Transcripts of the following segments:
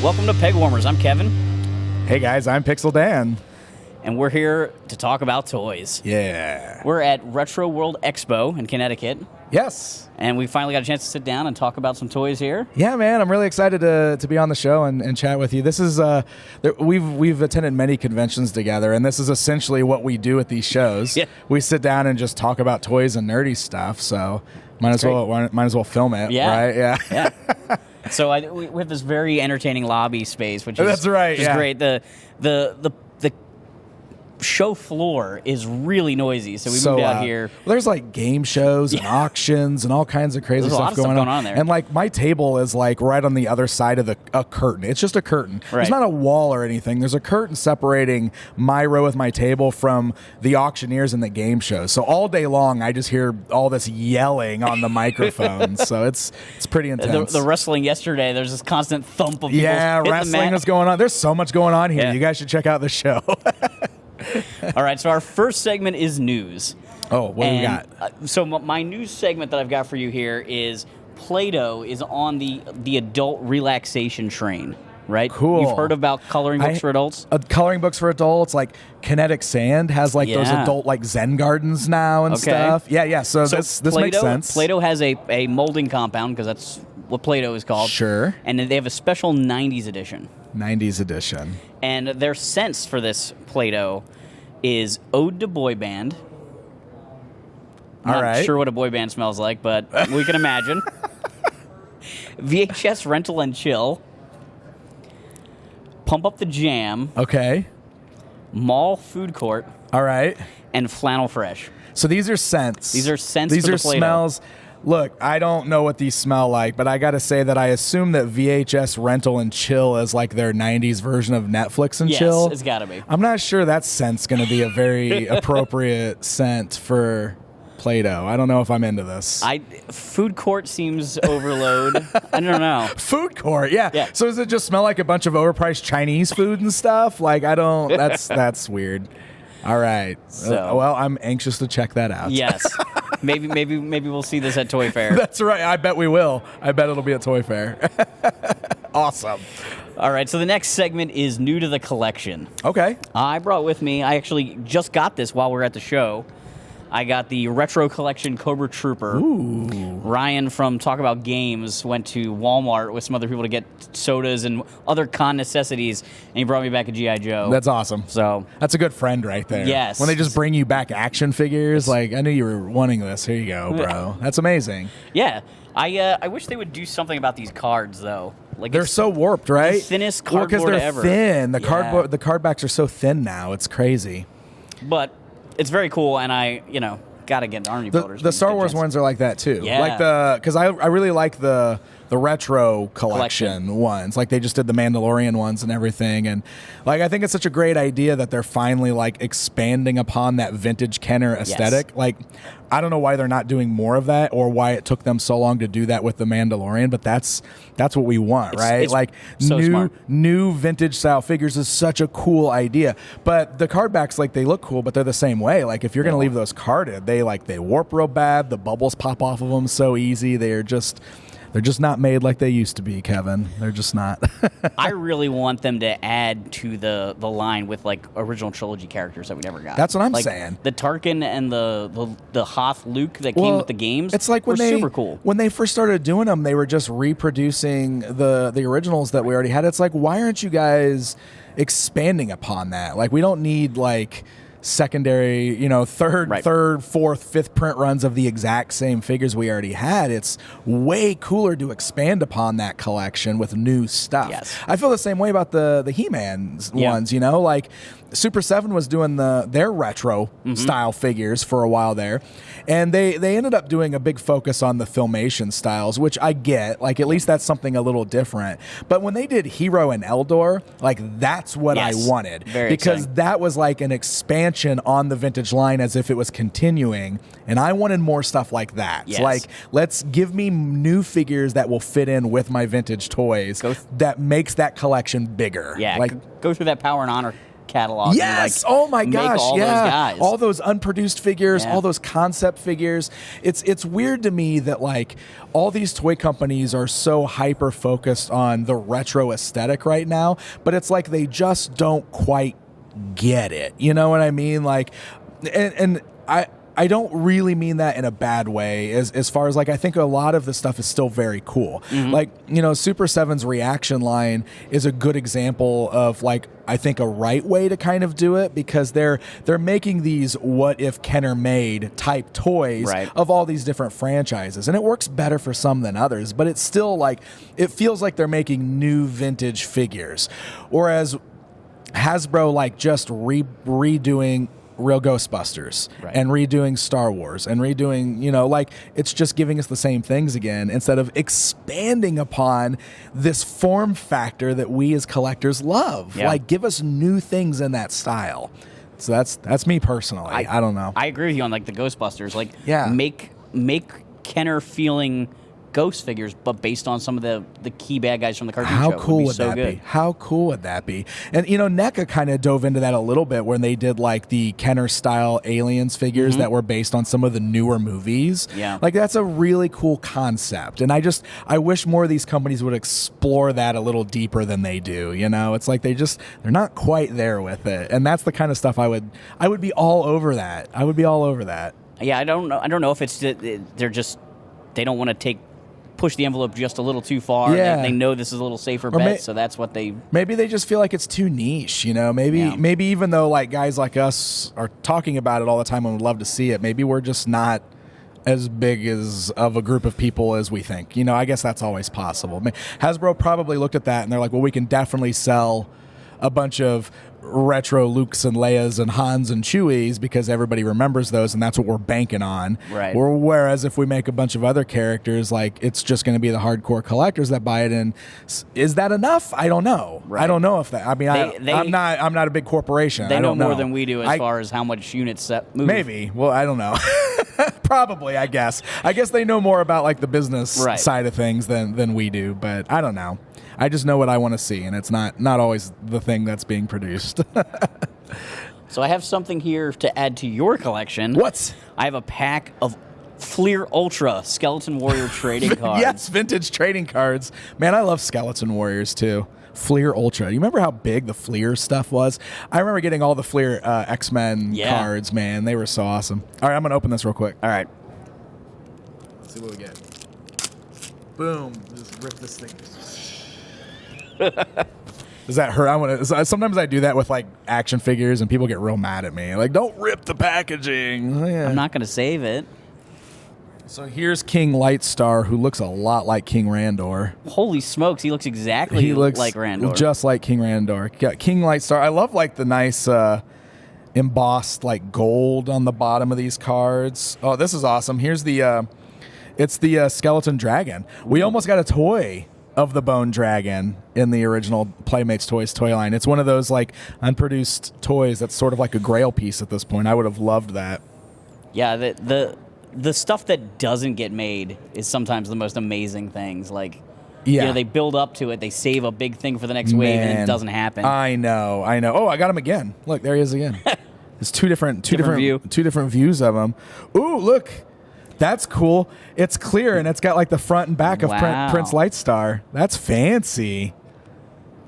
Welcome to Pegwarmers. I'm Kevin. Hey guys, I'm Pixel Dan. And we're here to talk about toys. Yeah. We're at Retro World Expo in Connecticut. Yes. And we finally got a chance to sit down and talk about some toys here. Yeah, man, I'm really excited to be on the show and chat with you. This is we've attended many conventions together, and this is essentially what we do at these shows. Yeah. We sit down and just talk about toys and nerdy stuff. So might as well film it. Yeah. Right. Yeah. Yeah. So we have this very entertaining lobby space, which is That's right. Which is great. The show floor is really noisy, so we moved out here. Well, there's like game shows and auctions and all kinds of crazy There's stuff going on there. And like my table is like right on the other side of a curtain. It's just a curtain. Right. It's not a wall or anything. There's a curtain separating my row with my table from the auctioneers and the game shows. So all day long, I just hear all this yelling on the microphones. So it's pretty intense. The wrestling yesterday, there's this constant thump of people. Yeah, wrestling is going on. There's so much going on here. Yeah. You guys should check out the show. All right, so our first segment is news. Oh, what do we got? So my news segment that I've got for you here is Play-Doh is on the adult relaxation train, right? Cool. You've heard about coloring books for adults? Coloring books for adults, like Kinetic Sand has like those adult like Zen gardens now and stuff. Yeah. So this makes sense. Play-Doh has a molding compound, because that's what Play-Doh is called. Sure. And they have a special 90s edition. 90s edition. And their sense for this Play-Doh is Ode to Boy Band. Not sure what a boy band smells like, but we can imagine. VHS Rental and Chill. Pump Up the Jam. Okay. Mall Food Court. All right. And Flannel Fresh. So these are scents. These are scents These for are the Play-Doh. smells. Look, I don't know what these smell like, but I got to say that I assume that VHS Rental and Chill is like their 90s version of Netflix and Chill. Yes, it's got to be. I'm not sure that scent's going to be a very appropriate scent for Play-Doh. I don't know if I'm into this. Food Court seems overload. I don't know. Food Court, yeah. So does it just smell like a bunch of overpriced Chinese food and stuff? Like, I don't, that's weird. All right. So, well, I'm anxious to check that out. Yes. Maybe we'll see this at Toy Fair. That's right. I bet we will. I bet it'll be at Toy Fair. Awesome. All right. So the next segment is new to the collection. Okay. I brought with me, I actually just got this while we were at the show. I got the Retro Collection Cobra Trooper. Ooh. Ryan from Talk About Games went to Walmart with some other people to get sodas and other con necessities, and he brought me back a G.I. Joe. That's awesome. So that's a good friend right there. Yes. When they just bring you back action figures, like, I knew you were wanting this. Here you go, bro. That's amazing. Yeah. I wish they would do something about these cards, though. Like, they're so warped, right? The thinnest cardboard they're ever. Thin. The card backs are so thin now. It's crazy. But it's very cool, and I got to get Army Builders. The Star Wars ones are like that too. Yeah. Like because I really like the retro collection ones. Like they just did the Mandalorian ones and everything, and like I think it's such a great idea that they're finally like expanding upon that vintage Kenner aesthetic. Yes. Like I don't know why they're not doing more of that, or why it took them so long to do that with the Mandalorian, but that's what we want, right? It's like so new vintage style figures is such a cool idea. But the card backs, like they look cool, but they're the same way. Like if you're going to leave those carded, they warp real bad. The bubbles pop off of them so easy. They're just not made like they used to be, Kevin. They're just not. I really want them to add to the line with like original trilogy characters that we never got. That's what I'm saying. The Tarkin and the Hoth Luke that came with the games. It's like were super cool. When they first started doing them, they were just reproducing the originals that we already had. It's like, why aren't you guys expanding upon that? Like, we don't need like secondary, third, fourth, fifth print runs of the exact same figures we already had. It's way cooler to expand upon that collection with new stuff. Yes. I feel the same way about the He-Man ones, like Super 7 was doing their retro style figures for a while there, and they ended up doing a big focus on the Filmation styles, which I get. Like, at least that's something a little different. But when they did Hero and Eldor, like, that's what I wanted. Because that was like an expansion on the vintage line as if it was continuing, and I wanted more stuff like that. Yes. Like, let's give me new figures that will fit in with my vintage toys that makes that collection bigger. Yeah, like go through that Power and Honor catalog. Yes. And, like, Oh my gosh. make all yeah. those guys. All those unproduced figures, Yeah. all those concept figures. It's weird to me that like all these toy companies are so hyper focused on the retro aesthetic right now, but it's like they just don't quite get it. You know what I mean? Like, and I don't really mean that in a bad way as far as like I think a lot of the stuff is still very cool. Mm-hmm. Like, you know, Super 7's reaction line is a good example of like I think a right way to kind of do it because they're making these what if Kenner made type toys Right. of all these different franchises, and it works better for some than others, but it's still like it feels like they're making new vintage figures, whereas Hasbro like just redoing real Ghostbusters Right. and redoing Star Wars and redoing, you know, like it's just giving us the same things again instead of expanding upon this form factor that we as collectors love. Yeah. Like give us new things in that style. So that's me personally. I don't know. I agree with you on like the Ghostbusters. Like, Yeah. make Kenner feeling Ghost figures, but based on some of the key bad guys from the cartoon How show. cool would would so that good. be? How cool would that be? And, you know, NECA kind of dove into that a little bit when they did, like, the Kenner-style Aliens figures that were based on some of the newer movies. Yeah. Like, that's a really cool concept. And I wish more of these companies would explore that a little deeper than they do, you know? It's like they're not quite there with it. And that's the kind of stuff I would be all over that. I would be all over that. Yeah, I don't know if it's they don't want to push the envelope just a little too far. Yeah. They know this is a little safer bet, so that's what they... Maybe they just feel like it's too niche, you know? Maybe even though like guys like us are talking about it all the time and would love to see it, maybe we're just not as big as of a group of people as we think. You know, I guess that's always possible. I mean, Hasbro probably looked at that and they're like, well, we can definitely sell a bunch of retro Lukes and Leias and Hans and Chewies because everybody remembers those and that's what we're banking on. Right. Whereas if we make a bunch of other characters, like it's just going to be the hardcore collectors that buy it. And is that enough? I don't know. Right. I don't know if that. I mean, I'm not a big corporation. They I know don't more than we do as far as how much units move. Maybe. Well, I don't know. Probably, I guess. I guess they know more about like the business side of things than we do. But I don't know. I just know what I want to see, and it's not always the thing that's being produced. So I have something here to add to your collection. What? I have a pack of Fleer Ultra Skeleton Warrior trading cards. Yes, vintage trading cards. Man, I love Skeleton Warriors too. Fleer Ultra. You remember how big the Fleer stuff was? I remember getting all the Fleer X-Men cards, man. They were so awesome. All right, I'm going to open this real quick. All right. Let's see what we get. Boom. Just rip this thing. Does that hurt? Sometimes I do that with like action figures and people get real mad at me. Like, don't rip the packaging. Oh, yeah. I'm not going to save it. So here's King Lightstar, who looks a lot like King Randor. Holy smokes, he looks exactly like Randor. Just like King Randor. Got King Lightstar. I love like the nice embossed like gold on the bottom of these cards. Oh, this is awesome. Here's the it's the skeleton dragon. We almost got a toy of the Bone Dragon in the original Playmates Toys toy line. It's one of those like unproduced toys that's sort of like a grail piece at this point. I would have loved that. Yeah, the stuff that doesn't get made is sometimes the most amazing things. Like, you know, they build up to it, they save a big thing for the next wave, and it doesn't happen. I know. Oh, I got him again. Look, there he is again. It's two different views of him. Ooh, look. That's cool. It's clear, and it's got like the front and back of Prince Lightstar. That's fancy.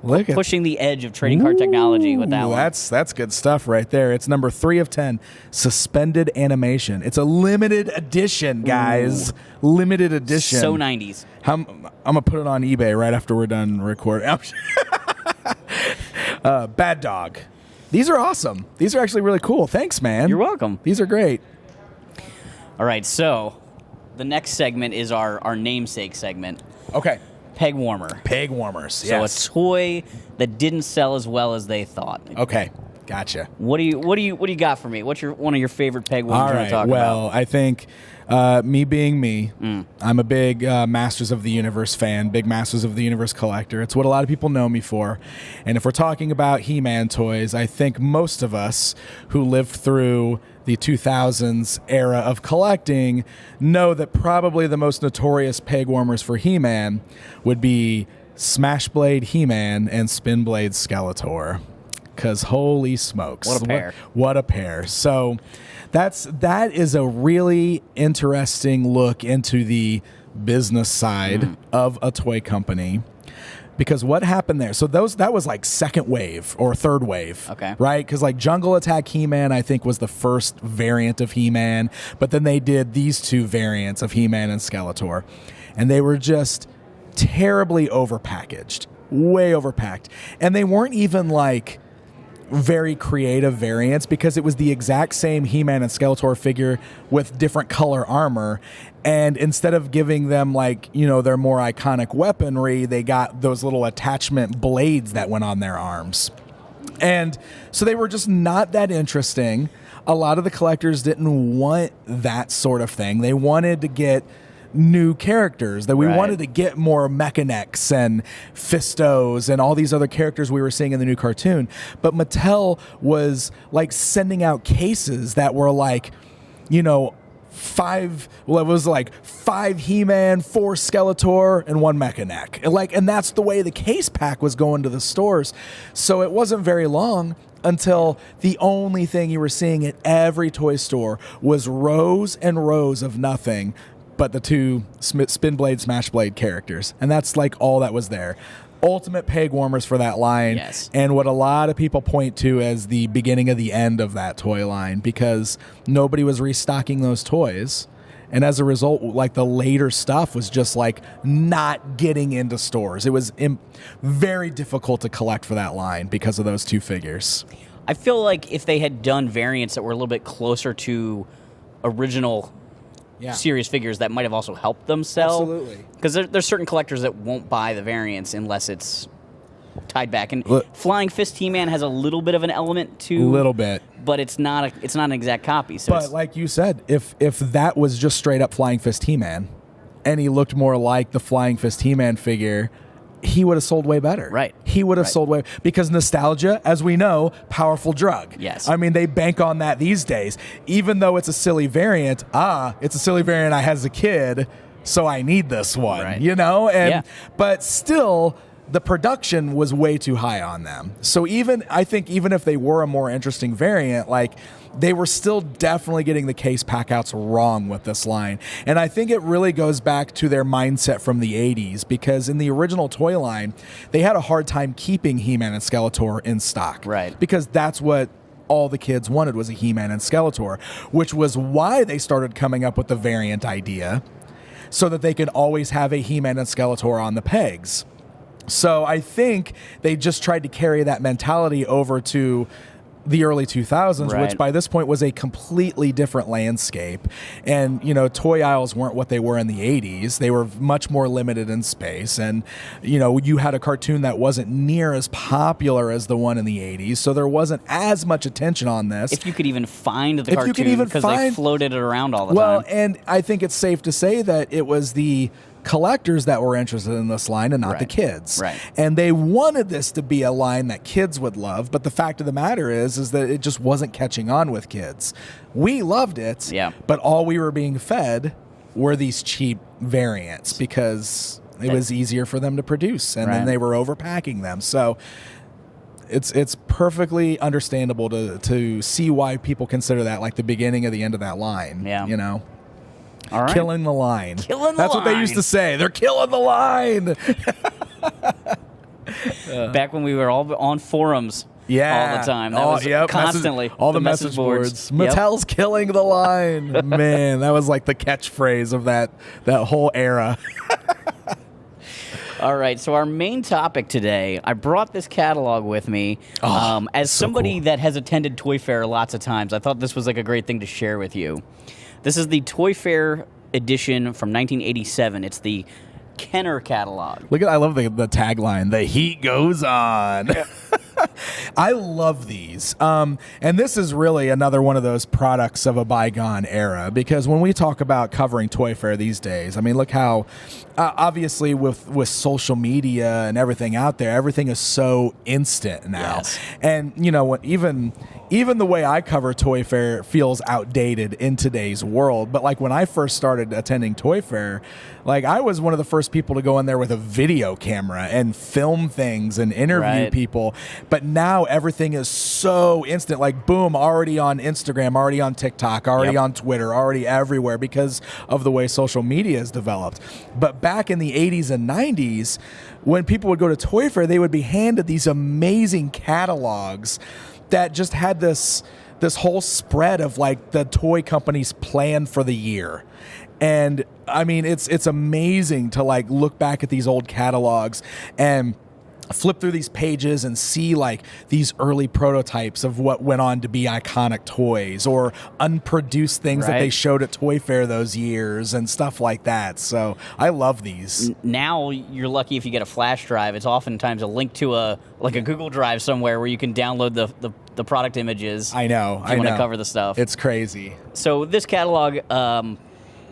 Look at pushing the edge of trading card technology with that one. That's good stuff right there. It's number 3 of 10. Suspended animation. It's a limited edition, guys. Ooh. Limited edition. So 90s. I'm gonna put it on eBay right after we're done recording. Bad Dog. These are awesome. These are actually really cool. Thanks, man. You're welcome. These are great. All right, so the next segment is our namesake segment. Okay. Pegwarmer. Pegwarmers, yes. So a toy that didn't sell as well as they thought. Okay, gotcha. What do you got for me? What's one of your favorite Pegwarmers you want to talk about? I think me being me, I'm a big Masters of the Universe fan, big Masters of the Universe collector. It's what a lot of people know me for. And if we're talking about He-Man toys, I think most of us who lived through the 2000s era of collecting know that probably the most notorious Pegwarmers for He-Man would be Smashblade He-Man and Spinblade Skeletor. because holy smokes. What a pair. What a pair. So that is a really interesting look into the business side of a toy company. Because what happened there? So that was like second wave or third wave, okay, right? Because like Jungle Attack He-Man, I think, was the first variant of He-Man, but then they did these two variants of He-Man and Skeletor, and they were just terribly overpackaged, way overpacked, and they weren't even like very creative variants because it was the exact same He-Man and Skeletor figure with different color armor. And instead of giving them like, you know, their more iconic weaponry, they got those little attachment blades that went on their arms. And so they were just not that interesting. A lot of the collectors didn't want that sort of thing. They wanted to get new characters, that we wanted to get more Mechanics and Fistos and all these other characters we were seeing in the new cartoon. But Mattel was like sending out cases that were like, you know, five He-Man, 4 Skeletor, and 1 Mechanic. And that's the way the case pack was going to the stores. So it wasn't very long until the only thing you were seeing at every toy store was rows and rows of nothing but the 2 Spin Blade, Smash Blade characters. And that's like all that was there. Ultimate Pegwarmers for that line. Yes. And what a lot of people point to as the beginning of the end of that toy line, because nobody was restocking those toys. And as a result, like the later stuff was just like not getting into stores. It was very difficult to collect for that line because of those 2 figures. I feel like if they had done variants that were a little bit closer to original series figures, that might have also helped them sell. Absolutely. Because there's certain collectors that won't buy the variants unless it's tied back. And Flying Fist He-Man has a little bit of an element to... little bit. But it's not an exact copy. So but like you said, if that was just straight up Flying Fist He-Man, and he looked more like the Flying Fist He-Man figure, he would have sold way better. Right. He would have sold way... Because nostalgia, as we know, powerful drug. Yes. I mean, they bank on that these days. Even though it's a silly variant, it's a silly variant I had as a kid, so I need this one. Right. You know? And but still... the production was way too high on them. So I think even if they were a more interesting variant, like they were still definitely getting the case packouts wrong with this line. And I think it really goes back to their mindset from the 80s, because in the original toy line, they had a hard time keeping He-Man and Skeletor in stock. Right. Because that's what all the kids wanted, was a He-Man and Skeletor, which was why they started coming up with the variant idea, so that they could always have a He-Man and Skeletor on the pegs. So I think they just tried to carry that mentality over to the early 2000s, which by this point was a completely different landscape. And, you know, toy aisles weren't what they were in the 80s. They were much more limited in space. And, you know, you had a cartoon that wasn't near as popular as the one in the 80s, so there wasn't as much attention on this. If you could even find the cartoon, because they floated it around all the time. Well, and I think it's safe to say that it was the collectors that were interested in this line and not the kids. Right. And they wanted this to be a line that kids would love, but the fact of the matter is that it just wasn't catching on with kids. We loved it, but all we were being fed were these cheap variants because it was easier for them to produce, and then they were overpacking them. So it's perfectly understandable to see why people consider that like the beginning of the end of that line. Yeah. You know? All right. Killing the line. That's what they used to say. They're killing the line. Back when we were all on forums all the time. That was constantly. All the message boards. Mattel's killing the line. Man, that was like the catchphrase of that whole era. All right, so our main topic today, I brought this catalog with me. As somebody that has attended Toy Fair lots of times, I thought this was like a great thing to share with you. This is the Toy Fair edition from 1987. It's the Kenner catalog. I love the tagline, "The heat goes on." I love these. And this is really another one of those products of a bygone era, because when we talk about covering Toy Fair these days, I mean, look how, obviously with social media and everything out there, everything is so instant now. Yes. And, you know, even the way I cover Toy Fair feels outdated in today's world. But like when I first started attending Toy Fair, like I was one of the first people to go in there with a video camera and film things and interview people. But now everything is so instant, like boom, already on Instagram, already on TikTok, already on Twitter, already everywhere because of the way social media is developed. But back in the 80s and 90s, when people would go to Toy Fair, they would be handed these amazing catalogs that just had this whole spread of like the toy company's plan for the year. And I mean, it's amazing to like look back at these old catalogs and flip through these pages and see like these early prototypes of what went on to be iconic toys or unproduced things that they showed at Toy Fair those years and stuff like that. So I love these. Now you're lucky if you get a flash drive. It's oftentimes a link to a Google Drive somewhere where you can download the product images. I know. If you want to cover the stuff. It's crazy. So this catalog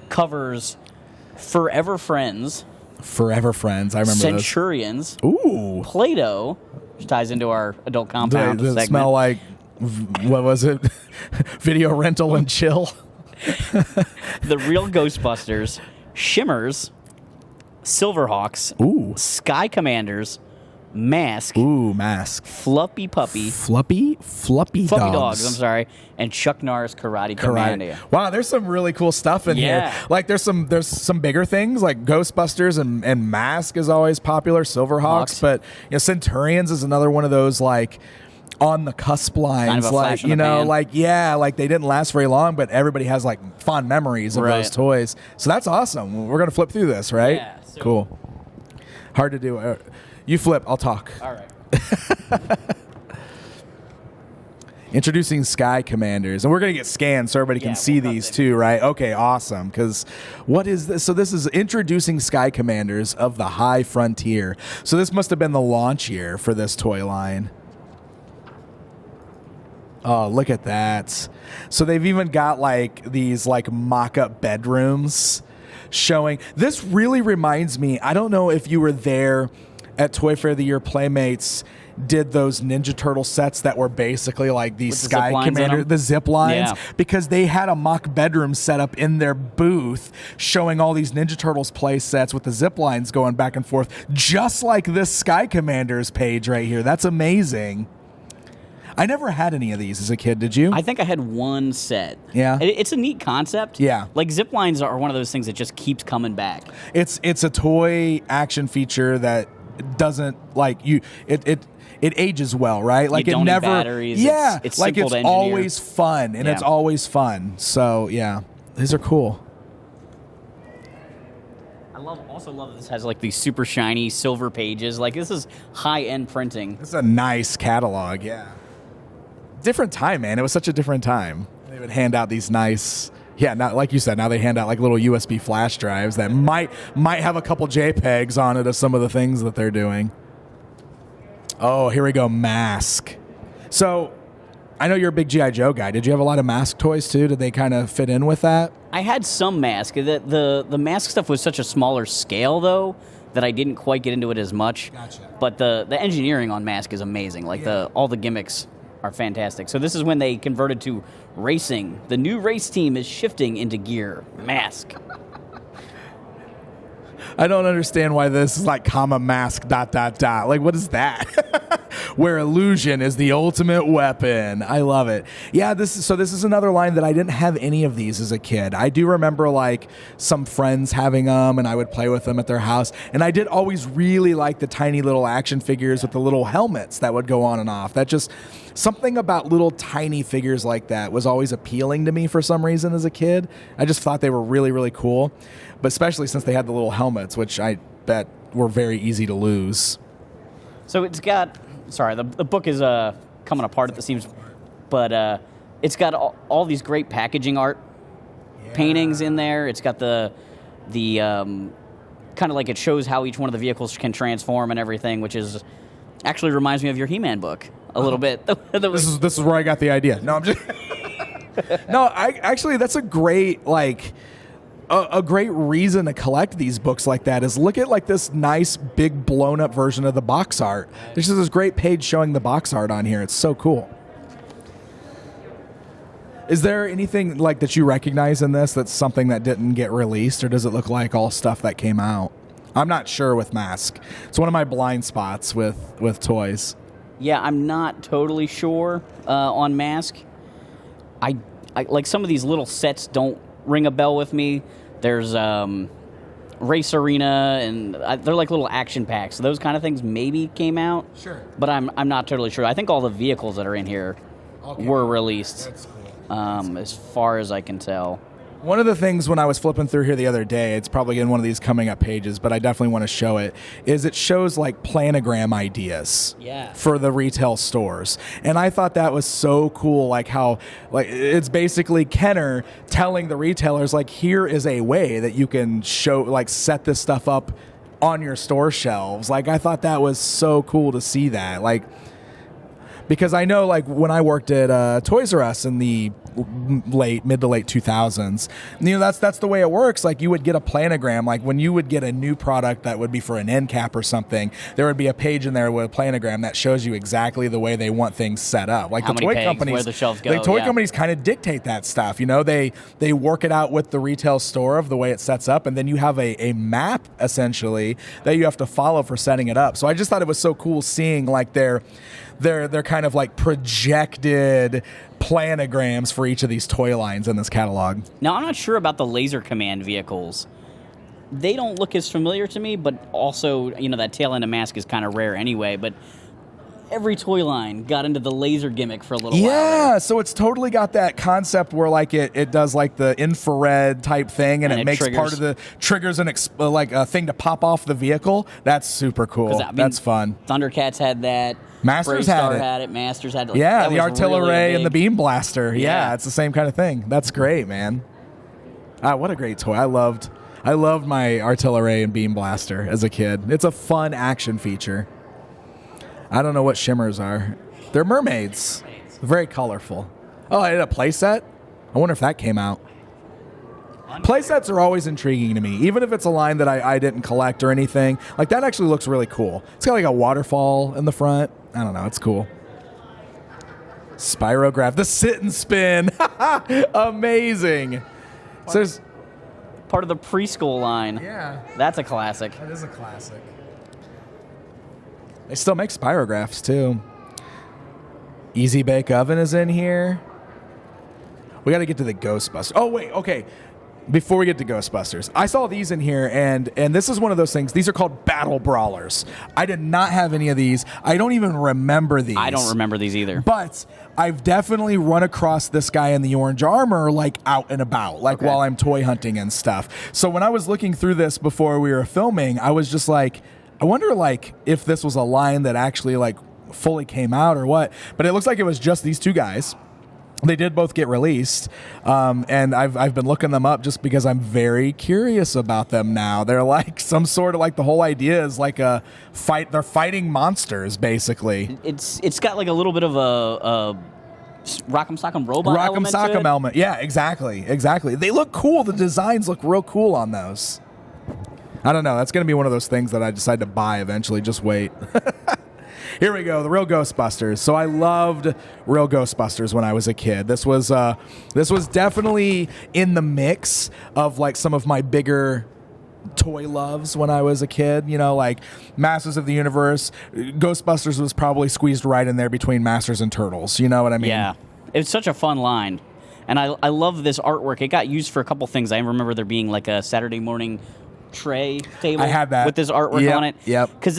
covers Forever Friends. Forever Friends. I remember Centurions. those. Ooh. Play-Doh, which ties into our adult compound Does it segment. smell like, what was it? Video rental and chill? The Real Ghostbusters, Shimmers, Silverhawks, Sky Commanders, Mask. Ooh, Mask. Fluffy Puppy. Fluffy Dogs, I'm sorry. And Chuck Norris Karate Commando. Wow, there's some really cool stuff in here. Like there's some bigger things like Ghostbusters and Mask is always popular, Silverhawks, but Centurions is another one of those like on the cusp lines, kind of like like they didn't last very long, but everybody has like fond memories of those toys. So that's awesome. We're gonna flip through this, right? Yeah. So cool. Hard to do. You flip, I'll talk. All right. Introducing Sky Commanders. And we're going to get scanned so everybody can see these too, right? Okay, awesome. Because what is this? So this is Introducing Sky Commanders of the High Frontier. So this must have been the launch year for this toy line. Oh, look at that. So they've even got like these like mock-up bedrooms showing. This really reminds me, I don't know if you were there at Toy Fair the year Playmates did those Ninja Turtle sets that were basically like these Sky Commander, the zip lines, because they had a mock bedroom set up in their booth showing all these Ninja Turtles play sets with the zip lines going back and forth, just like this Sky Commanders page right here. That's amazing. I never had any of these as a kid. Did you? I think I had one set. Yeah. It's a neat concept. Yeah. Like zip lines are one of those things that just keeps coming back. It's a toy action feature that doesn't like you. It ages well, right? Like you don't it never. Need batteries. Yeah. It's like simple to it's engineer. always fun, and it's always fun. So yeah, these are cool. I also love this has like these super shiny silver pages. Like this is high end printing. This is a nice catalog. Yeah. Different time, man. It was such a different time. They would hand out these nice. Yeah, now, like you said, now they hand out like little USB flash drives that might have a couple JPEGs on it of some of the things that they're doing. Oh, here we go, Mask. So, I know you're a big G.I. Joe guy. Did you have a lot of Mask toys too? Did they kind of fit in with that? I had some Mask. The Mask stuff was such a smaller scale, though, that I didn't quite get into it as much. Gotcha. But the engineering on Mask is amazing. Like all the gimmicks are fantastic. So this is when they converted to racing. The new race team is shifting into gear. Mask. I don't understand why this is like mask ... Like, what is that? Where illusion is the ultimate weapon. I love it. Yeah, this is another line that I didn't have any of these as a kid. I do remember like some friends having them, and I would play with them at their house. And I did always really like the tiny little action figures with the little helmets that would go on and off. That just something about little tiny figures like that was always appealing to me for some reason as a kid. I just thought they were really, really cool. But especially since they had the little helmets, which I bet were very easy to lose. So it's got, the book is coming apart at the seams, but it's got all these great packaging art paintings in there. It's got the kind of like it shows how each one of the vehicles can transform and everything, which is actually reminds me of your He-Man book a little bit. This is where I got the idea. No, I'm just actually that's a great a great reason to collect these books like that is look at like this nice big blown up version of the box art. There's just this great page showing the box art on here. It's so cool. Is there anything like that you recognize in this that's something that didn't get released, or does it look like all stuff that came out? I'm not sure with Mask. It's one of my blind spots with toys. Yeah, I'm not totally sure on Mask. I like some of these little sets don't ring a bell with me. There's Race Arena, and they're like little action packs. So those kind of things maybe came out. Sure. But I'm not totally sure. I think all the vehicles that are in here were released. That's cool. As far as I can tell. One of the things when I was flipping through here the other day, it's probably in one of these coming up pages, but I definitely want to show it, is it shows like planogram ideas for the retail stores. And I thought that was so cool, like how like it's basically Kenner telling the retailers, like, here is a way that you can show, like, set this stuff up on your store shelves. Like, I thought that was so cool to see that. Like, because I know, like, when I worked at Toys R Us in the mid to late 2000s, you know, that's the way it works. Like, you would get a planogram. Like, when you would get a new product that would be for an end cap or something, there would be a page in there with a planogram that shows you exactly the way they want things set up. Like, how the many toy pegs, companies, where the shelves go, the toy companies kind of dictate that stuff. You know, they work it out with the retail store of the way it sets up, and then you have a map essentially that you have to follow for setting it up. So I just thought it was so cool seeing like their kind of like projected planograms for each of these toy lines in this catalog. Now, I'm not sure about the Laser Command vehicles. They don't look as familiar to me, but also, you know, that tail end of Mask is kind of rare anyway, but every toy line got into the laser gimmick for a little while. Yeah, so it's totally got that concept where like it does like the infrared type thing, and it makes triggers. Part of the triggers like a thing to pop off the vehicle. That's super cool. That's fun. Thundercats had that. Masters had it. Masters had it. Like, yeah, the artillery really and the beam blaster. Yeah, it's the same kind of thing. That's great, man. What a great toy. I loved my artillery and beam blaster as a kid. It's a fun action feature. I don't know what shimmers are. They're mermaids. Very colorful. Oh, I had a playset? I wonder if that came out. Playsets are always intriguing to me, even if it's a line that I didn't collect or anything. Like, that actually looks really cool. It's got like a waterfall in the front. I don't know. It's cool. Spirograph. The sit and spin. Amazing. So there's part of the preschool line. Yeah. That's a classic. That is a classic. They still make spirographs, too. Easy Bake Oven is in here. We got to get to the Ghostbusters. Oh, wait. Okay. Before we get to Ghostbusters, I saw these in here, and this is one of those things. These are called Battle Brawlers. I did not have any of these. I don't even remember these. I don't remember these either. But I've definitely run across this guy in the orange armor, like, out and about, like, while I'm toy hunting and stuff. So when I was looking through this before we were filming, I was just like, I wonder, like, if this was a line that actually, like, fully came out or what. But it looks like it was just these two guys. They did both get released, and I've been looking them up just because I'm very curious about them now. They're like some sort of, like, the whole idea is like a fight. They're fighting monsters, basically. It's got like a little bit of a Rock'em Sock'em Robot element to it. Element. Yeah, exactly. They look cool. The designs look real cool on those. I don't know. That's going to be one of those things that I decide to buy eventually. Just wait. Here we go, the Real Ghostbusters. So I loved Real Ghostbusters when I was a kid. This was definitely in the mix of like some of my bigger toy loves when I was a kid. You know, like Masters of the Universe. Ghostbusters was probably squeezed right in there between Masters and Turtles. You know what I mean? Yeah, it's such a fun line. And I love this artwork. It got used for a couple things. I remember there being like a Saturday morning tray table. I had that with this artwork on it. Yep. Because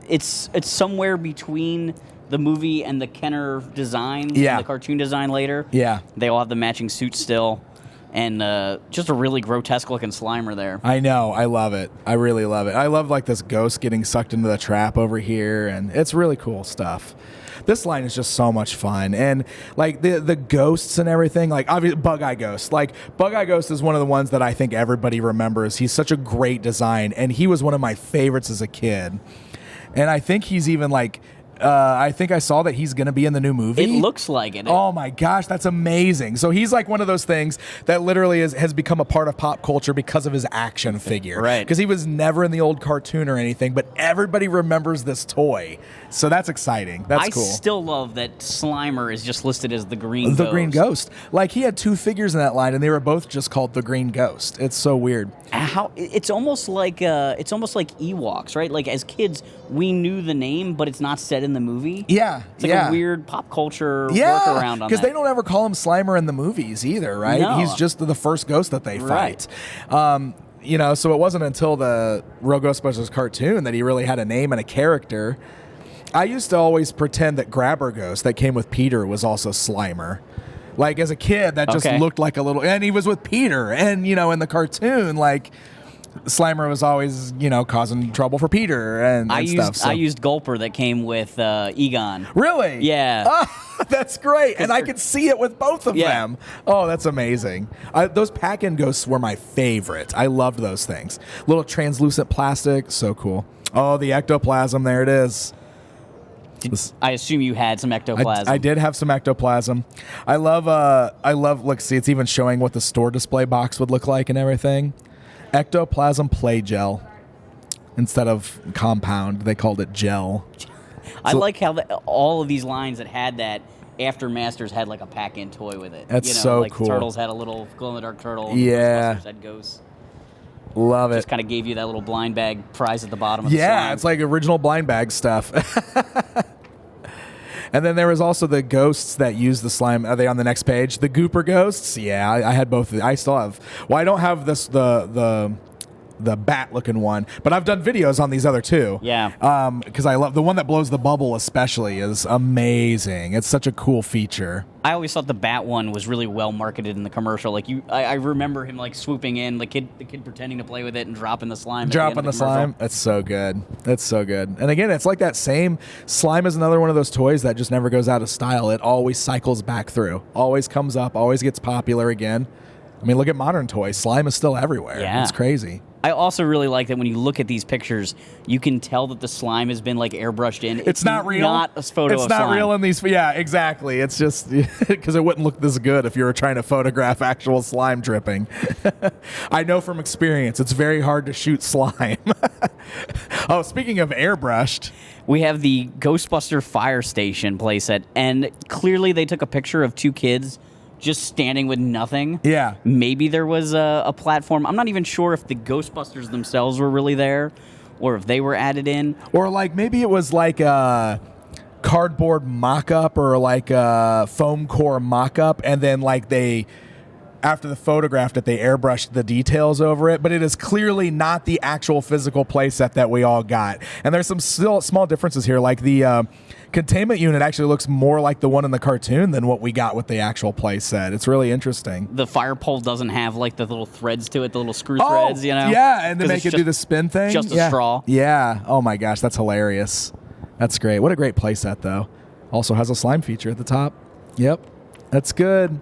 it's somewhere between the movie and the Kenner design, the cartoon design later. Yeah. They all have the matching suits still, and just a really grotesque looking Slimer there. I know. I love it. I really love it. I love like this ghost getting sucked into the trap over here, and it's really cool stuff. This line is just so much fun, and like the ghosts and everything, like obviously Bug-Eye Ghost. Like Bug-Eye Ghost is one of the ones that I think everybody remembers. He's such a great design, and he was one of my favorites as a kid. And I think he's even like, I think I saw that he's going to be in the new movie. It looks like it. Oh my gosh, that's amazing. So he's like one of those things that literally has become a part of pop culture because of his action figure. Right. Because he was never in the old cartoon or anything, but everybody remembers this toy. So that's exciting. That's cool. I still love that Slimer is just listed as the Green Ghost. The Green Ghost. Like, he had two figures in that line, and they were both just called the Green Ghost. It's so weird. It's almost like Ewoks, right? Like, as kids, we knew the name, but it's not said in in the movie. Yeah, it's like a weird pop culture workaround on that. Because they don't ever call him Slimer in the movies either, right? No. He's just the first ghost that they fight. You know, so it wasn't until the Real Ghostbusters cartoon that he really had a name and a character. I used to always pretend that Grabber Ghost that came with Peter was also Slimer. Like, as a kid, that just looked like a little... And he was with Peter. And, you know, in the cartoon, like... Slimer was always, you know, causing trouble for Peter and stuff. So. I used Gulper that came with Egon. Really? Yeah. Oh, that's great. And I could see it with both of them. Oh, that's amazing. Those pack-in ghosts were my favorite. I loved those things. Little translucent plastic. So cool. Oh, the ectoplasm. There it is. I assume you had some ectoplasm. I did have some ectoplasm. I love, look, see, it's even showing what the store display box would look like and everything. Ectoplasm play gel. Instead of compound, they called it gel. I like how all of these lines that had that after Masters had like a pack-in toy with it. That's so like cool. Turtles had a little glow-in-the-dark turtle. Yeah. Ghostbusters had ghosts. Love it. Just kind of gave you that little blind bag prize at the bottom of the slime. Yeah, it's like original blind bag stuff. And then there was also the ghosts that use the slime. Are they on the next page? The Gooper Ghosts? Yeah, I had both. I still have. Well, I don't have this the bat-looking one, but I've done videos on these other two. Yeah. Because I love the one that blows the bubble especially is amazing. It's such a cool feature. I always thought the bat one was really well marketed in the commercial. Like I remember him like swooping in, the kid pretending to play with it and dropping the slime. Dropping the slime. That's so good. That's so good. And again, it's like that same slime is another one of those toys that just never goes out of style. It always cycles back through. Always comes up. Always gets popular again. I mean, look at modern toys. Slime is still everywhere. Yeah. It's crazy. I also really like that when you look at these pictures, you can tell that the slime has been like airbrushed in. It's not real. Not a photo of slime. It's not real in these. Yeah, exactly. It's just because it wouldn't look this good if you were trying to photograph actual slime dripping. I know from experience, it's very hard to shoot slime. Oh, speaking of airbrushed. We have the Ghostbuster Fire Station playset, and clearly they took a picture of two kids just standing with nothing. Yeah. Maybe there was a platform. I'm not even sure if the Ghostbusters themselves were really there or if they were added in. Or like maybe it was like a cardboard mock-up or like a foam core mock-up, and then like they, after the photographed it, they airbrushed the details over it, but it is clearly not the actual physical playset that we all got. And there's some still small differences here, like the containment unit actually looks more like the one in the cartoon than what we got with the actual playset. It's really interesting. The fire pole doesn't have like the little threads to it, the little screw threads, you know? Yeah, and to make it do the spin thing. Just a straw. Yeah. Oh my gosh, that's hilarious. That's great. What a great playset, though. Also has a slime feature at the top. Yep. That's good.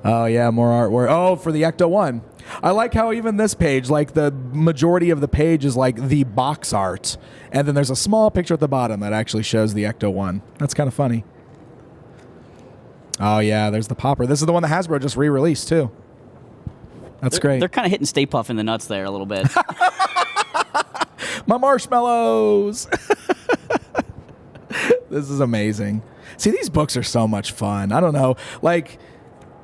Oh, yeah, more artwork. Oh, for the Ecto 1. I like how even this page, like the majority of the page is like the box art. And then there's a small picture at the bottom that actually shows the Ecto 1. That's kind of funny. Oh, yeah, there's the popper. This is the one that Hasbro just re-released, too. That's great. They're kind of hitting Stay Puft in the nuts there a little bit. My marshmallows. This is amazing. See, these books are so much fun. I don't know. Like,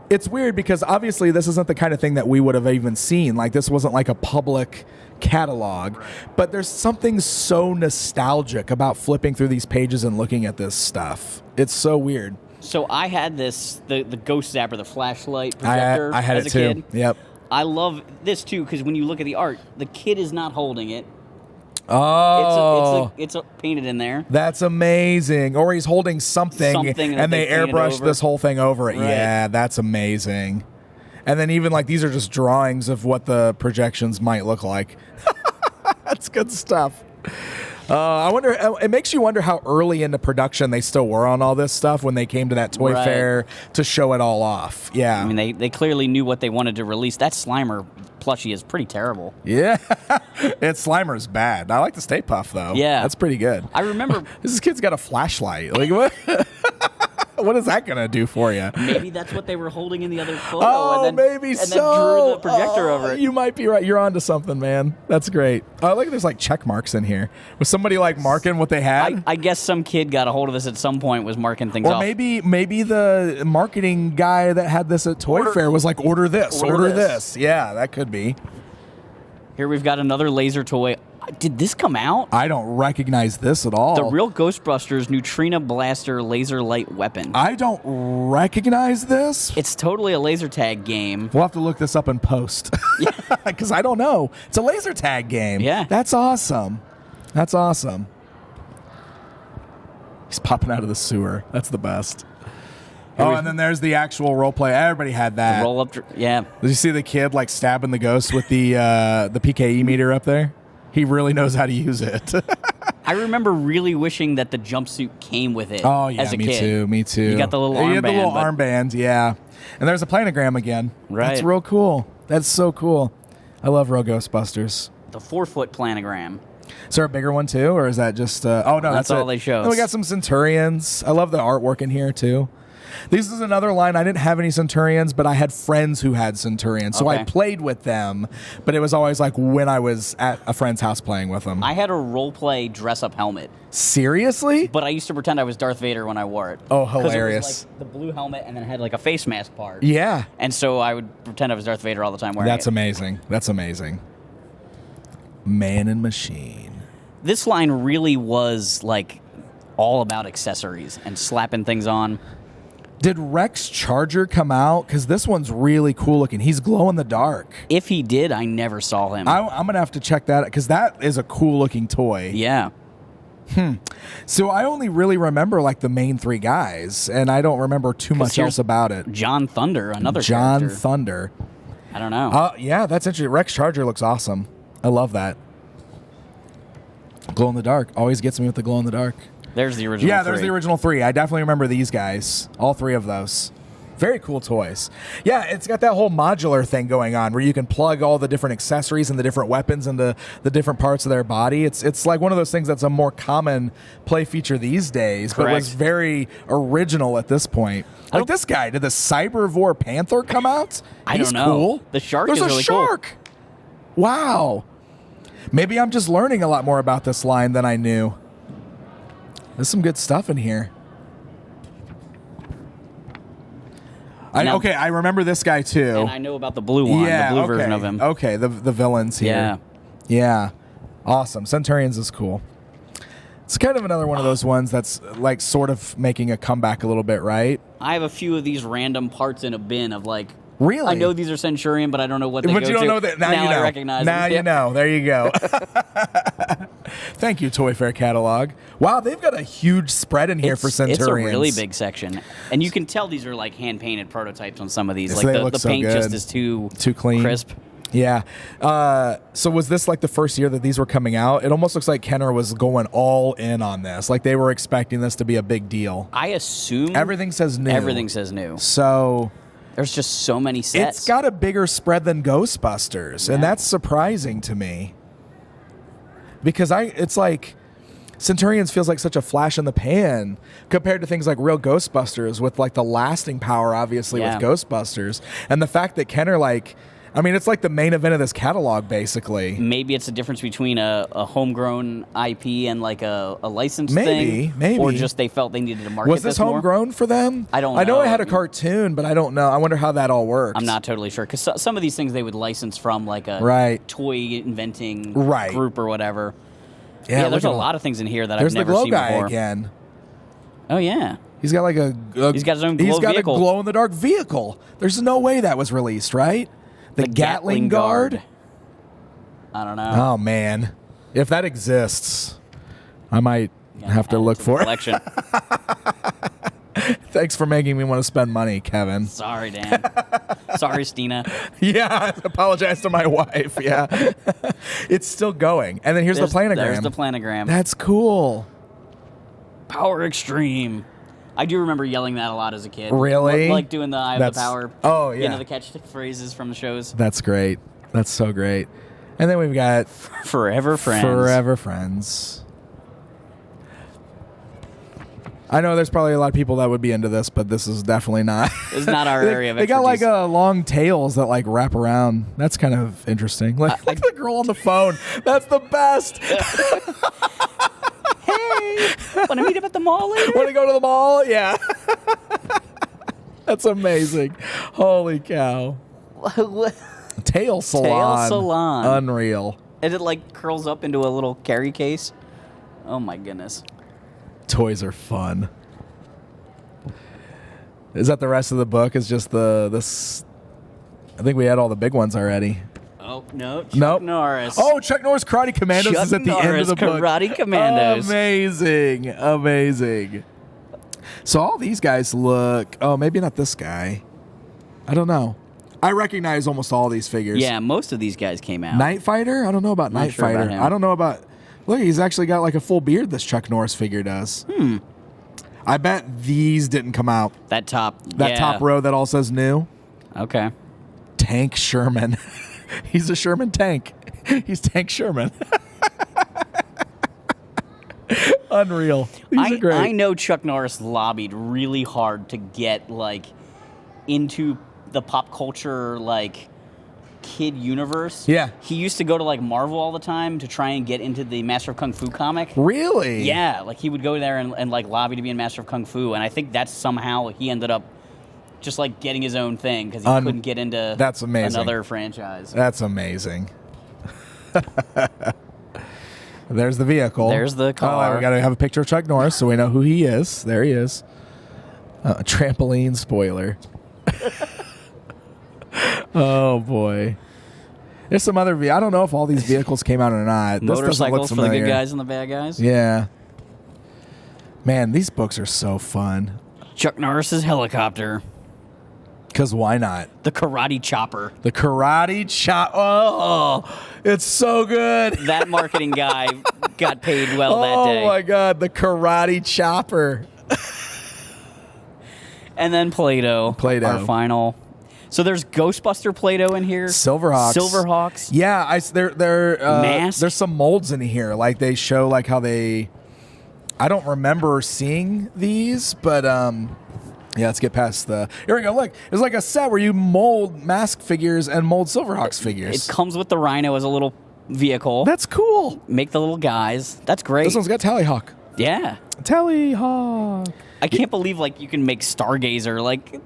it's weird because obviously this isn't the kind of thing that we would have even seen. Like, this wasn't like a public catalog. But there's something so nostalgic about flipping through these pages and looking at this stuff. It's so weird. So I had this, the Ghost Zapper, the flashlight projector I had as it a too. kid. Yep. I love this too because when you look at the art, the kid is not holding it. Oh, it's painted in there. That's amazing. Or he's holding something and they airbrushed this whole thing over it. Right. Yeah, that's amazing. And then even like these are just drawings of what the projections might look like. That's good stuff. I wonder. It makes you wonder how early into production they still were on all this stuff when they came to that toy fair to show it all off. Yeah, I mean they clearly knew what they wanted to release. That Slimer plushie is pretty terrible. Yeah, Slimer's bad. I like the Stay Puft though. Yeah, that's pretty good. I remember this kid's got a flashlight. Like what? What is that gonna do for you? Maybe that's what they were holding in the other photo. Oh, and then, maybe and so. then drew the projector over it. You might be right. You're onto something, man. That's great. Oh, look, there's like check marks in here. Was somebody like marking what they had? I guess some kid got a hold of this at some point, was marking things off. Or maybe the marketing guy that had this at Toy Fair was like, order this. Yeah, that could be. Here we've got another laser toy. Did this come out? I don't recognize this at all. The real Ghostbusters Neutrino Blaster Laser Light Weapon. I don't recognize this. It's totally a laser tag game. We'll have to look this up in post. Because I don't know. It's a laser tag game. Yeah. That's awesome. That's awesome. He's popping out of the sewer. That's the best. Oh, and then there's the actual role play. Everybody had that. The roll up, yeah. Did you see the kid like stabbing the ghost with the PKE meter up there? He really knows how to use it. I remember really wishing that the jumpsuit came with it. Oh yeah, as a me kid. too. Me too. You got the little armband. You had the little armband, yeah. And there's a planogram again. Right. That's real cool. That's so cool. I love real Ghostbusters. The 4-foot planogram. Is there a bigger one too, or is that just? Oh no, that's all they show. And we got some Centurions. I love the artwork in here too. This is another line. I didn't have any Centurions, but I had friends who had Centurions, so I played with them. But it was always like when I was at a friend's house playing with them. I had a role-play dress-up helmet. Seriously? But I used to pretend I was Darth Vader when I wore it. Oh, hilarious! It was like the blue helmet, and then it had like a face mask part. Yeah. And so I would pretend I was Darth Vader all the time wearing it. That's amazing. That's amazing. Man and Machine. This line really was like all about accessories and slapping things on. Did Rex Charger come out? Because this one's really cool looking. He's glow in the dark. If he did, I never saw him. I'm going to have to check that out because that is a cool looking toy. Yeah. So I only really remember like the main three guys, and I don't remember too much else about it. John Thunder, another John character. Thunder. I don't know. Yeah, that's interesting. Rex Charger looks awesome. I love that. Glow in the dark. Always gets me with the glow in the dark. There's the original Yeah, there's the original three. I definitely remember these guys. All three of those. Very cool toys. Yeah, it's got that whole modular thing going on where you can plug all the different accessories and the different weapons into the different parts of their body. It's like one of those things that's a more common play feature these days, Correct. but was very original at this point. Like this guy, did the Cybervore Panther come out? I He's don't know. Cool. The shark There's is a really shark. Cool. Wow. Maybe I'm just learning a lot more about this line than I knew. There's some good stuff in here. I remember this guy too. And I know about the blue one, the blue version of him. Okay, the villains here. Yeah. Awesome. Centurions is cool. It's kind of another one of those ones that's like sort of making a comeback a little bit, right? I have a few of these random parts in a bin of like, really? I know these are Centurion, but I don't know what they go to. But you don't know that. Now you know. I recognize now them. you know. There you go. Thank you, Toy Fair Catalog. Wow, they've got a huge spread in here for Centurions. It's a really big section. And you can tell these are like hand-painted prototypes on some of these. Yes, Like the so paint good. just is too clean. crisp. Yeah. So was this like the first year that these were coming out? It almost looks like Kenner was going all in on this. Like they were expecting this to be a big deal. I assume Everything says new. Everything says new. So there's just so many sets. it's got a bigger spread than Ghostbusters, and that's surprising to me. Because it's like Centurions feels like such a flash in the pan compared to things like real Ghostbusters with like the lasting power, obviously, with Ghostbusters. And the fact that Kenner, like, I mean, it's like the main event of this catalog, basically. Maybe it's a difference between a homegrown IP and like a licensed Maybe. thing. Or just they felt they needed to market Was this homegrown more. for them? I don't know. I know it had a cartoon, but I don't know. I wonder how that all works. I'm not totally sure. Because some of these things they would license from like a toy inventing group or whatever. Yeah, there's a lot of things in here that I've never seen before. There's the glow guy again. Oh, yeah. He's got like he's got his own glow He's got vehicle. a glow-in-the-dark vehicle. There's no way that was released, right? The Gatling Guard? I don't know. Oh, man. If that exists, I might have to look for it. Thanks for making me want to spend money, Kevin. Sorry, Dan. Sorry, Stina. Yeah, I apologize to my wife. Yeah. It's still going. And then here's the planogram. There's the planogram. That's cool. Power Extreme. I do remember yelling that a lot as a kid. Really? Like doing the Eye of the Power. Oh, yeah. You know, the catchphrases from the shows. That's great. That's so great. And then we've got Forever Friends. Forever Friends. I know there's probably a lot of people that would be into this, but this is definitely not. It's not our area of expertise. They got like long tails that like wrap around. That's kind of interesting. Like look at the girl on the phone. That's the best. Hey, want to meet up at the mall later? Want to go to the mall? Yeah. That's amazing. Holy cow. Tail Salon. Tail Salon. Unreal. And it like curls up into a little carry case. Oh my goodness. Toys are fun. Is that the rest of the book? Is just this? I think we had all the big ones already. Oh no, Chuck Norris. Oh, Chuck Norris Karate Commandos Chuck is at the Norris, end of the book. Karate Commandos. Amazing. So all these guys look. Oh, maybe not this guy. I don't know. I recognize almost all these figures. Yeah, most of these guys came out. Night Fighter? I don't know about Night Fighter. I don't know about. Look, he's actually got like a full beard. This Chuck Norris figure does. I bet these didn't come out. That top row that all says new. Okay. Tank Sherman. He's a Sherman tank. He's Tank Sherman. Unreal. These are great. I know Chuck Norris lobbied really hard to get like into the pop culture like kid universe. Yeah. He used to go to like Marvel all the time to try and get into the Master of Kung Fu comic. Really? Yeah, like he would go there and like lobby to be in Master of Kung Fu, and I think that's somehow he ended up just like getting his own thing because he couldn't get into that's amazing. Another franchise. That's amazing. There's the vehicle. There's the car. Oh, we got to have a picture of Chuck Norris so we know who he is. There he is. A trampoline spoiler. Oh, boy. There's some other... I don't know if all these vehicles came out or not. This Motorcycles for the good guys and the bad guys? Yeah. Man, these books are so fun. Chuck Norris's helicopter. Because why not? The Karate Chopper. The Karate Chopper. Oh, it's so good. That marketing guy got paid well that day. Oh, my God. The Karate Chopper. And then Play-Doh. Our final... So there's Ghostbuster Play-Doh in here. Silverhawks. Yeah, there's some molds in here. Like they show like how they. I don't remember seeing these, but yeah. Let's get past the. Here we go. Look, it's like a set where you mold Mask figures and mold Silverhawks figures. It comes with the Rhino as a little vehicle. That's cool. Make the little guys. That's great. This one's got Tallyhawk. Yeah. Tallyhawk. I can't believe like you can make Stargazer like.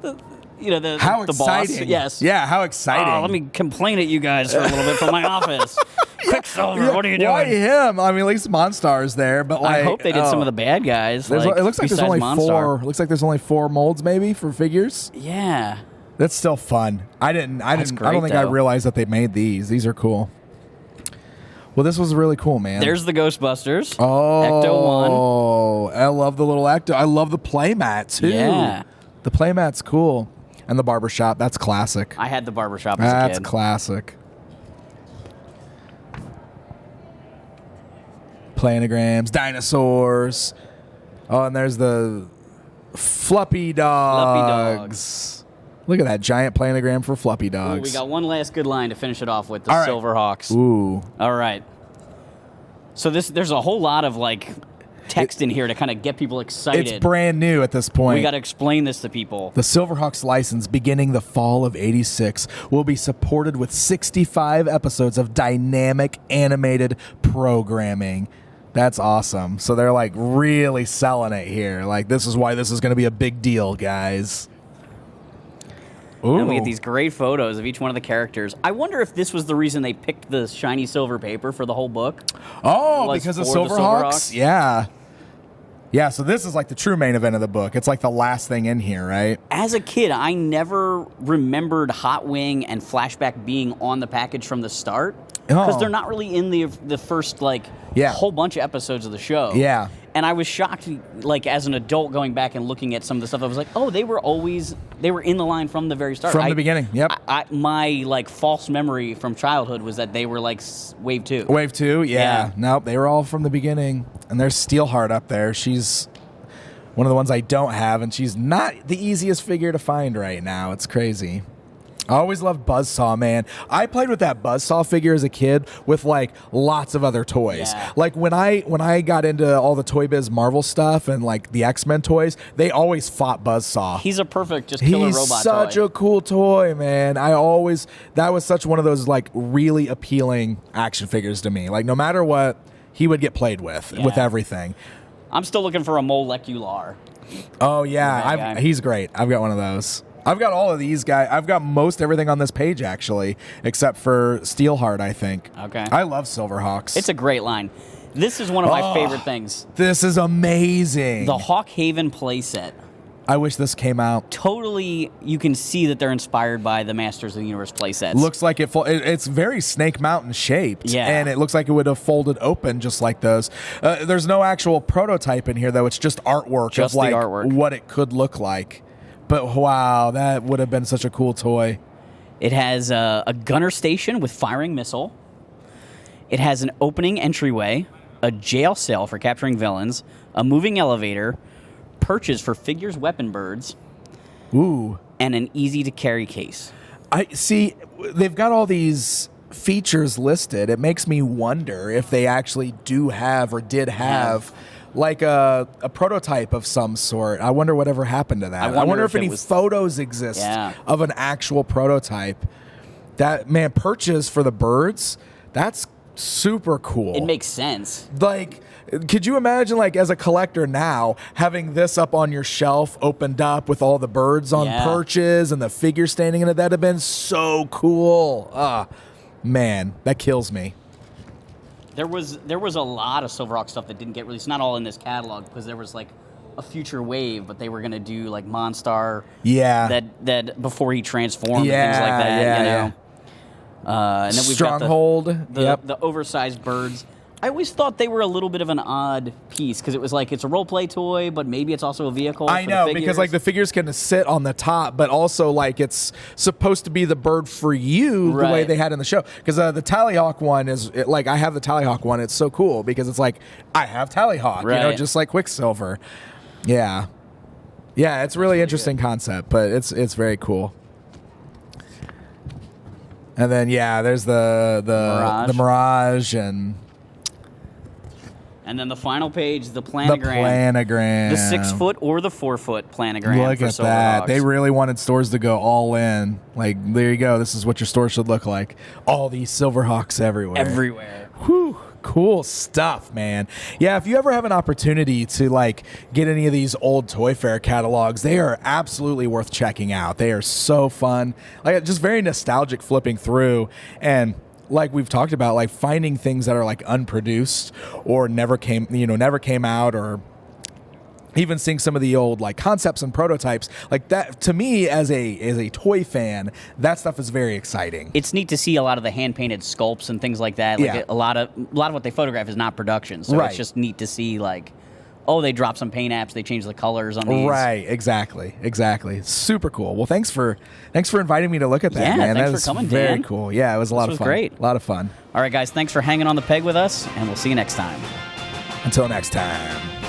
How the exciting. boss. Yes. Yeah, how exciting. Oh, let me complain at you guys for a little bit from my office. Quicksilver, what are you doing? Why him? I mean, at least Monstar's there, but like, I hope they did some of the bad guys. It looks like there's only four. Looks like there's only 4 molds maybe for figures. Yeah. That's still fun. I don't think I realized that they made these. These are cool. Well, this was really cool, man. There's the Ghostbusters. Oh. Ecto 1. I love the little Ecto. I love the playmat too. Yeah. The playmat's cool. And the barbershop, that's classic. I had the barbershop as a kid. That's classic. Planograms, dinosaurs. Oh, and there's the Fluppy Dogs. Look at that giant planogram for Fluppy Dogs. Ooh, we got one last good line to finish it off with, the All right. Silverhawks. Ooh. All right. So there's a whole lot of like text in here to kind of get people excited. It's brand new at this point. We got to explain this to people. The Silverhawks license, beginning the fall of '86, will be supported with 65 episodes of dynamic animated programming. That's awesome. So they're like really selling it here. Like, this is why this is going to be a big deal, guys. Ooh. And we get these great photos of each one of the characters. I wonder if this was the reason they picked the shiny silver paper for the whole book. Oh, because of Silverhawks? Yeah. Yeah, so this is like the true main event of the book. It's like the last thing in here, right? As a kid, I never remembered Hot Wing and Flashback being on the package from the start. Because they're not really in the first, whole bunch of episodes of the show. Yeah. And I was shocked, as an adult going back and looking at some of the stuff, I was like, oh, they were in the line from the very start. From the beginning, yep. My, false memory from childhood was that they were, Wave 2. Wave 2, yeah. Nope, they were all from the beginning. And there's Steelheart up there. She's one of the ones I don't have, and she's not the easiest figure to find right now. It's crazy. I always loved Buzzsaw, man. I played with that Buzzsaw figure as a kid with lots of other toys. Yeah. When I got into all the Toy Biz Marvel stuff and the X-Men toys, they always fought Buzzsaw. He's a perfect just killer robot toy. He's such a cool toy, man. that was such one of those really appealing action figures to me. No matter what, he would get played with everything. I'm still looking for a Molecular. Oh yeah, he's great. I've got one of those. I've got all of these guys. I've got most everything on this page, actually, except for Steelheart, I think. Okay. I love Silverhawks. It's a great line. This is one of my favorite things. This is amazing. The Hawkhaven Playset. I wish this came out. Totally, you can see that they're inspired by the Masters of the Universe playsets. Looks like it's very Snake Mountain shaped. Yeah. And it looks like it would have folded open just like those. There's no actual prototype in here, though. It's just artwork Just of like the artwork. what it could look like. But wow, that would have been such a cool toy. It has a gunner station with firing missile. It has an opening entryway, a jail cell for capturing villains, a moving elevator, perches for figures, weapon birds, Ooh. and an easy-to-carry case. I see. They've got all these features listed. It makes me wonder if they actually do have or did have like a prototype of some sort. I wonder whatever happened to that. I wonder if any photos exist of an actual prototype. That, man, perches for the birds, that's super cool. It makes sense. Like, could you imagine, like, as a collector now, having this up on your shelf, opened up with all the birds on perches and the figure standing in it? That'd have been so cool. Man, that kills me. There was a lot of Silverhawk stuff that didn't get released. Not all in this catalog, because there was like a future wave, but they were going to do like Monstar. Yeah. That before he transformed and things like that. Yeah, you know. And then we've Stronghold. got the oversized birds. I always thought they were a little bit of an odd piece because it was like it's a role play toy, but maybe it's also a vehicle. I know, because like the figures can sit on the top, but also like it's supposed to be the bird for you the way they had in the show. Because the Tallyhawk one is like, I have the Tallyhawk one. It's so cool because it's like I have Tallyhawk, you know, just like Quicksilver. Yeah, yeah, it's really interesting concept, but it's very cool. And then there's the Mirage and then the final page, the planogram. The planogram. The 6 foot or the 4 foot planogram. Look at that. They really wanted stores to go all in. Like, there you go. This is what your store should look like. All these Silverhawks everywhere. Everywhere. Whew. Cool stuff, man. Yeah, if you ever have an opportunity to like get any of these old Toy Fair catalogs, they are absolutely worth checking out. They are so fun. Like, just very nostalgic flipping through, and like we've talked about, like finding things that are like unproduced or never came out, or even seeing some of the old like concepts and prototypes like that. To me, as a toy fan, that stuff is very exciting. It's neat to see a lot of the hand painted sculpts and things like that. Like a lot of what they photograph is not production, so it's just neat to see like, oh, they dropped some paint apps, they changed the colors on these. Right, exactly. Super cool. Well, thanks for inviting me to look at that, man. Thanks for coming, Dan. Very cool. Yeah, it was a lot of fun. Great. A lot of fun. All right, guys, thanks for hanging on the peg with us, and we'll see you next time. Until next time.